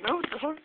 No, don't.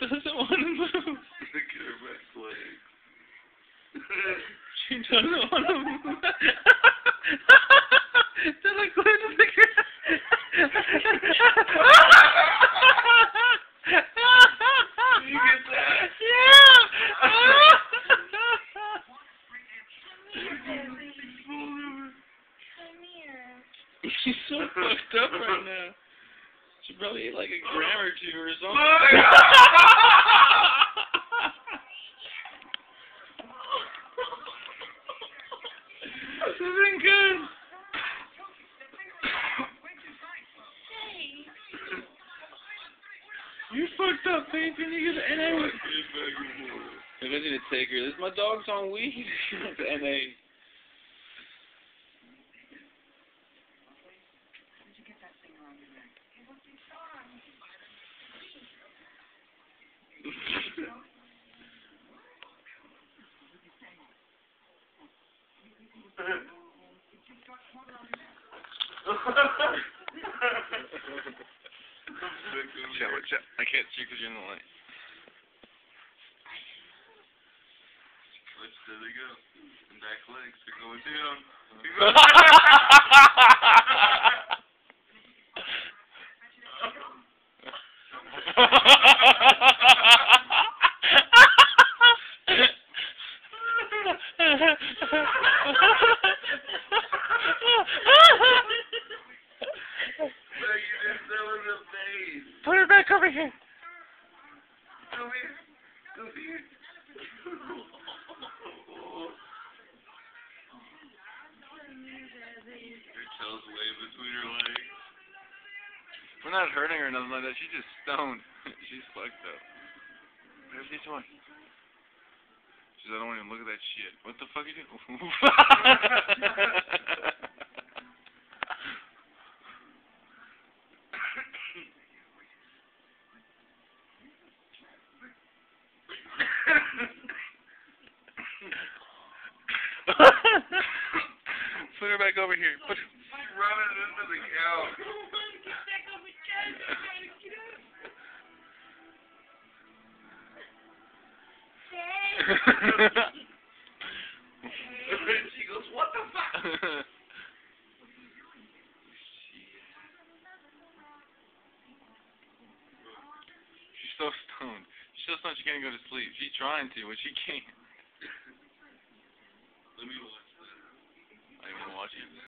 Doesn't want to move. Look at her back legs. She doesn't want to move. They're like going to the ground. Did you get that? Yeah. She's so fucked up right now. She probably ate like a gram or two or something. This isn't good. You fucked up, babe. You need to get an NA. I need to take her. My dog's on weed. The NA. Watch out. I can't see because you're in the light. There they go. And back legs are going down. Put her back over here. Come here. Come here. Her tail's way between her legs. We're not hurting her or nothing like that. She's just stoned. She's fucked up. Where's this one? She said, I don't want to even look at that shit. What the fuck are you doing? Put her back over here. Put her... She's running into the couch. She goes, what the fuck? She's so stoned. She's so stoned she can't go to sleep. She's trying to, but she can't.